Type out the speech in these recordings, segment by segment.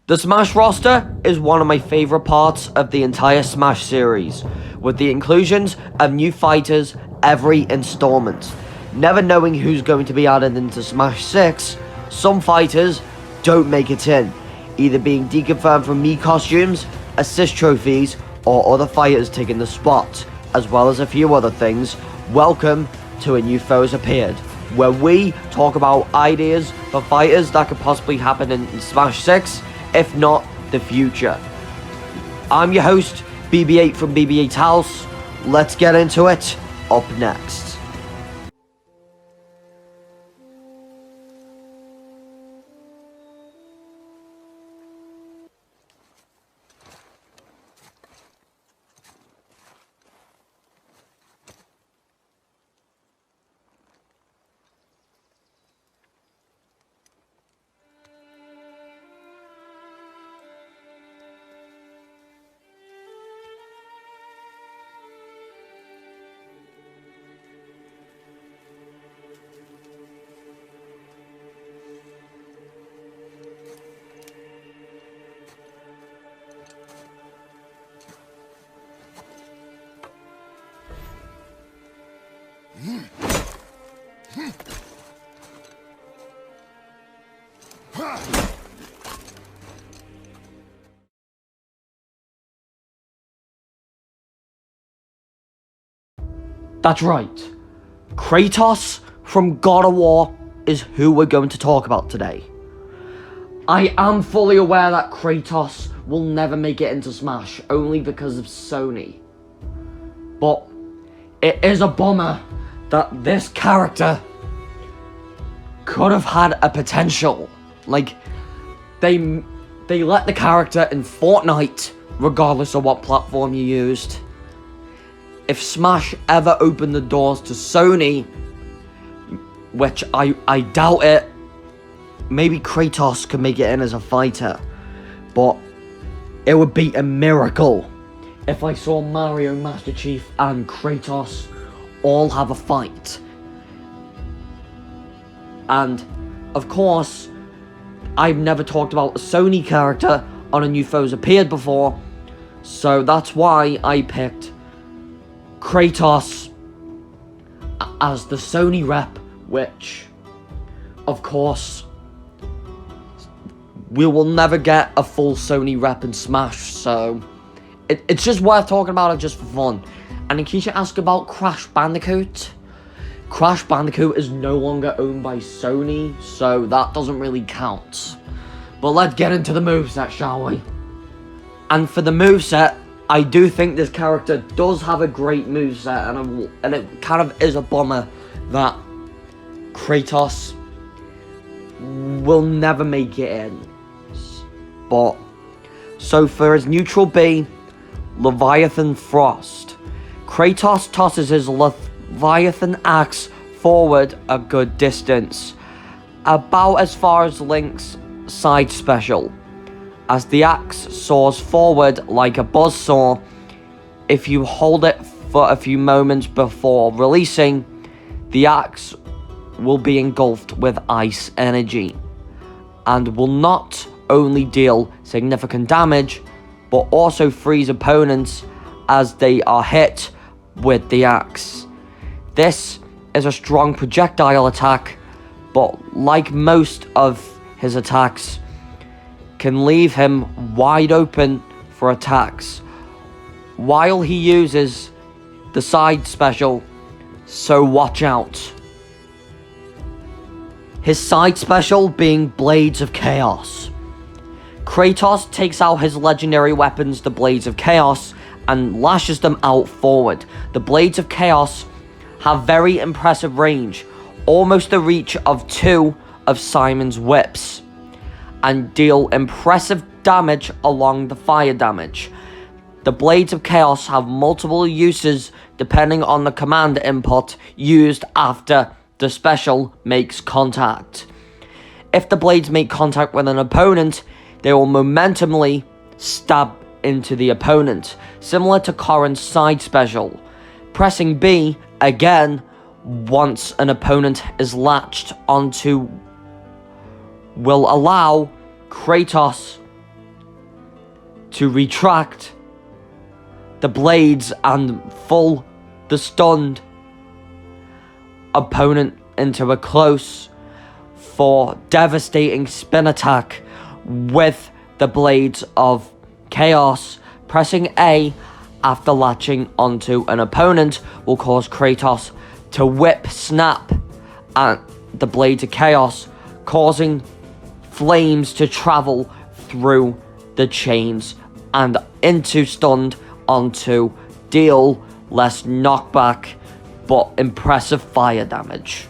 The Smash roster is one of my favourite parts of the entire Smash series, with the inclusions of new fighters every installment. Never knowing who's going to be added into Smash 6, some fighters don't make it in, either being deconfirmed from Mii costumes, assist trophies, or other fighters taking the spot, as well as a few other things. Welcome to A New Foe Has Appeared, where we talk about ideas for fighters that could possibly happen in Smash 6, if not the future. I'm your host, BB8 from BB8 House. Let's get into it. Up next. That's right. Kratos from God of War is who we're going to talk about today. I am fully aware that Kratos will never make it into Smash, only because of Sony. But it is a bummer that this character could have had a potential. Like, they let the character in Fortnite, regardless of what platform you used. If Smash ever opened the doors to Sony, which I doubt it, maybe Kratos could make it in as a fighter. But it would be a miracle if I saw Mario, Master Chief, and Kratos all have a fight. And, of course, I've never talked about a Sony character on A New Foe Has Appeared before, so that's why I picked Kratos as the Sony rep, which, of course, we will never get a full Sony rep in Smash, so it's just worth talking about it just for fun. And in case you ask about Crash Bandicoot is no longer owned by Sony, so that doesn't really count. But let's get into the moveset, shall we? And for the moveset, I do think this character does have a great moveset, and it kind of is a bummer that Kratos will never make it in. But, so for his neutral B, Leviathan Frost, Kratos tosses his Leviathan axe forward a good distance, about as far as Link's side special. As the axe soars forward like a buzzsaw, if you hold it for a few moments before releasing, the axe will be engulfed with ice energy, and will not only deal significant damage, but also freeze opponents as they are hit with the axe. This is a strong projectile attack, but like most of his attacks, can leave him wide open for attacks while he uses the side special, so watch out. His side special being Blades of Chaos. Kratos takes out his legendary weapons, the Blades of Chaos, and lashes them out forward. The Blades of Chaos have very impressive range, almost the reach of 2 of Simon's whips, and deal impressive damage along the fire damage. The Blades of Chaos have multiple uses depending on the command input used after the special makes contact. If the blades make contact with an opponent, they will momentumly stab into the opponent, similar to Corrin's side special. Pressing B again once an opponent is latched onto will allow Kratos to retract the blades and pull the stunned opponent into a close for devastating spin attack with the blades of chaos. Pressing A after latching onto an opponent will cause Kratos to whip snap at the blades of chaos, causing flames to travel through the chains and into stunned onto deal less knockback but impressive fire damage.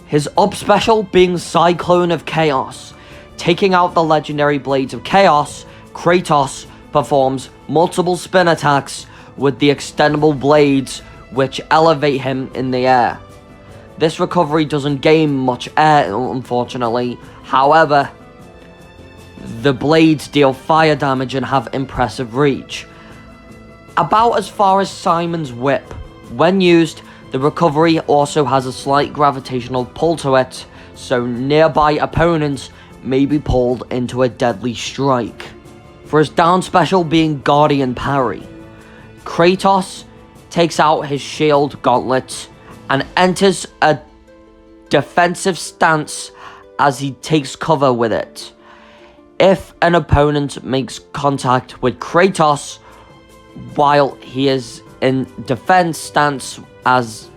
His up special being Cyclone of Chaos. Taking out the legendary blades of chaos, Kratos performs multiple spin attacks with the extendable blades which elevate him in the air. This recovery doesn't gain much air, unfortunately. However, the blades deal fire damage and have impressive reach. About as far as Simon's whip. When used, the recovery also has a slight gravitational pull to it, so nearby opponents may be pulled into a deadly strike. For his down special being Guardian Parry, Kratos takes out his shield gauntlet and enters a defensive stance as he takes cover with it. If an opponent makes contact with Kratos while he is in defense stance as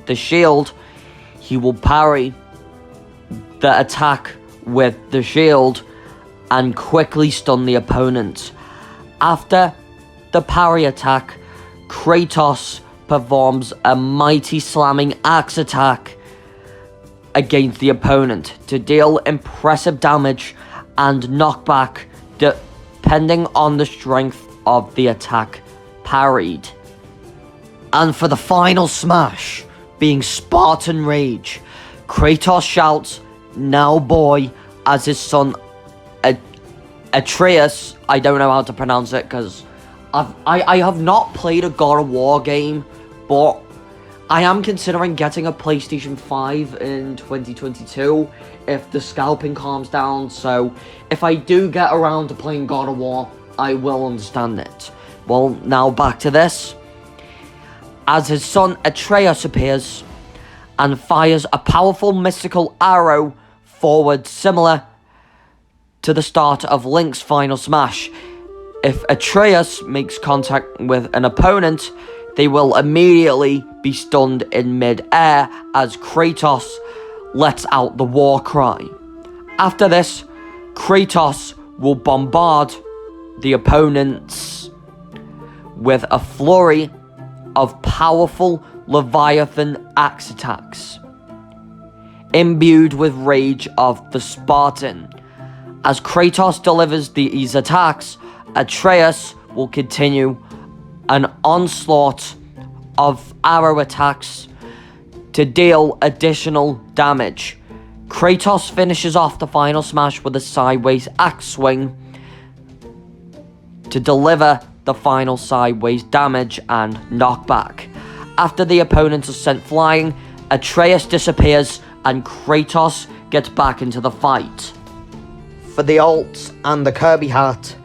the shield, he will parry the attack with the shield and quickly stun the opponent. After the parry attack, Kratos performs a mighty slamming axe attack against the opponent to deal impressive damage and knockback depending on the strength of the attack parried. And for the final smash, being Spartan Rage, Kratos shouts, "Now boy," as his son Atreus, I don't know how to pronounce it because I have not played a God of War game, but I am considering getting a PlayStation 5 in 2022 if the scalping calms down, so if I do get around to playing God of War, I will understand it. Well, now back to this. As his son Atreus appears and fires a powerful mystical arrow forward similar to the start of Link's final smash. If Atreus makes contact with an opponent, they will immediately be stunned in mid-air as Kratos lets out the war cry. After this, Kratos will bombard the opponents with a flurry of powerful Leviathan axe attacks, imbued with rage of the Spartan. As Kratos delivers these attacks, Atreus will continue an onslaught of arrow attacks to deal additional damage. Kratos finishes off the final smash with a sideways axe swing to deliver the final sideways damage and knockback. After the opponents are sent flying, Atreus disappears and Kratos gets back into the fight. For the alts and the Kirby Hat,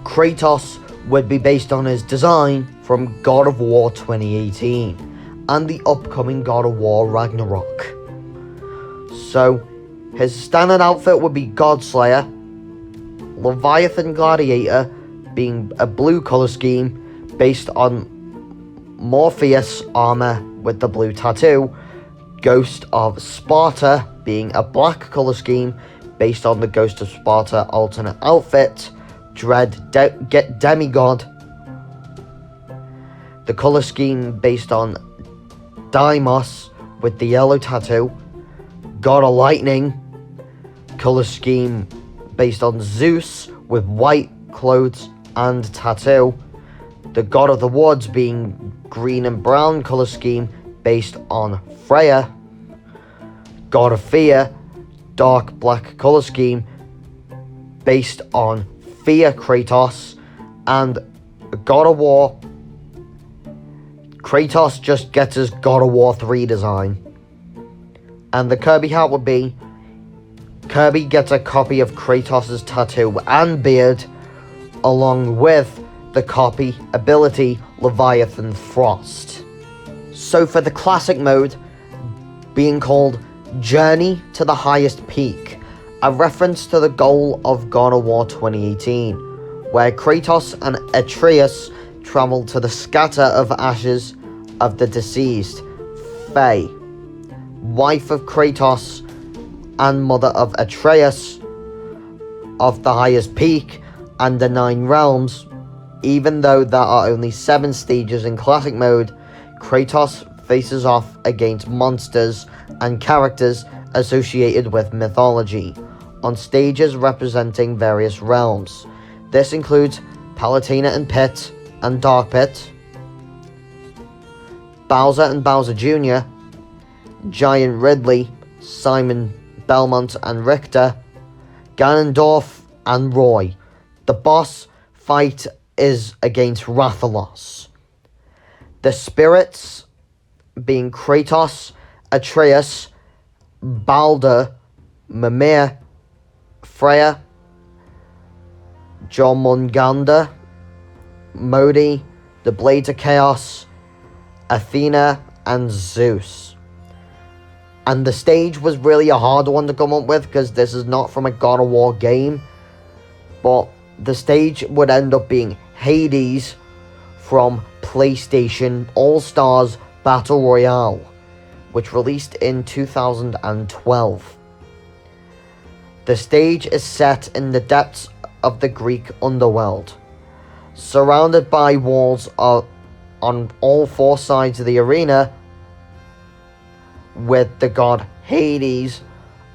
Kratos would be based on his design from God of War 2018 and the upcoming God of War Ragnarok. So, his standard outfit would be Godslayer, Leviathan Gladiator being a blue colour scheme based on Morpheus armour with the blue tattoo, Ghost of Sparta being a black colour scheme based on the Ghost of Sparta alternate outfit, Dread Demigod, the colour scheme based on Deimos with the yellow tattoo, God of Lightning, colour scheme based on Zeus with white clothes and tattoo, the God of the Woods being green and brown colour scheme based on Freya, God of Fear, dark black colour scheme based on Fear Kratos, and God of War, Kratos just gets his God of War 3 design. And the Kirby Hat would be Kirby gets a copy of Kratos' tattoo and beard, along with the copy ability Leviathan Frost. So for the classic mode, being called Journey to the Highest Peak, a reference to the goal of God of War 2018, where Kratos and Atreus travel to the scatter of ashes of the deceased, Faye, wife of Kratos and mother of Atreus, of the highest peak and the 9 realms. Even though there are only 7 stages in classic mode, Kratos faces off against monsters and characters associated with mythology on stages representing various realms. This includes Palutena and Pit and Dark Pit, Bowser and Bowser Jr., Giant Ridley, Simon Belmont and Richter, Ganondorf and Roy. The boss fight is against Rathalos. The spirits being Kratos, Atreus, Baldur, Mimir, Freya, Jormungandr, Modi, the Blades of Chaos, Athena, and Zeus. And the stage was really a hard one to come up with because this is not from a God of War game. But the stage would end up being Hades from PlayStation All-Stars Battle Royale, which released in 2012. The stage is set in the depths of the Greek underworld, surrounded by walls on all 4 sides of the arena, with the god Hades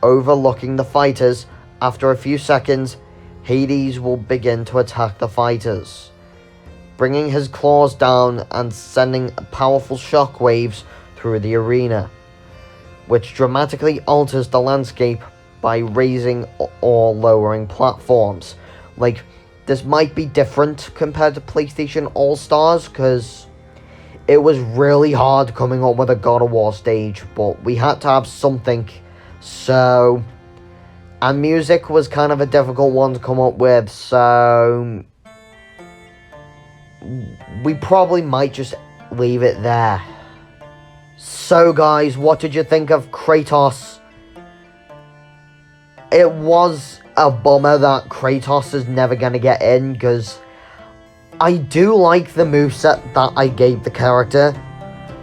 overlooking the fighters. After a few seconds, Hades will begin to attack the fighters, bringing his claws down and sending powerful shockwaves through the arena, which dramatically alters the landscape by raising or lowering platforms. Like, this might be different compared to PlayStation All-Stars, because it was really hard coming up with a God of War stage, but we had to have something. So, and music was kind of a difficult one to come up with, so we probably might just leave it there. So guys, what did you think of Kratos? It was a bummer that Kratos is never going to get in, because I do like the moveset that I gave the character.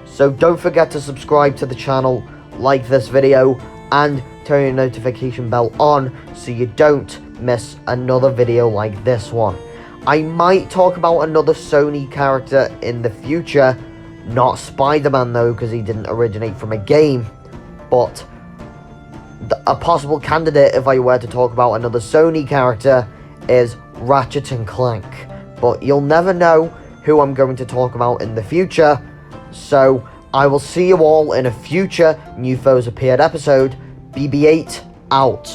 So don't forget to subscribe to the channel, like this video, and turn your notification bell on so you don't miss another video like this one. I might talk about another Sony character in the future, not Spider-Man though, because he didn't originate from a game, but a possible candidate if I were to talk about another Sony character is Ratchet and Clank. But you'll never know who I'm going to talk about in the future, so I will see you all in a future New Foes Appeared episode. BB8 out.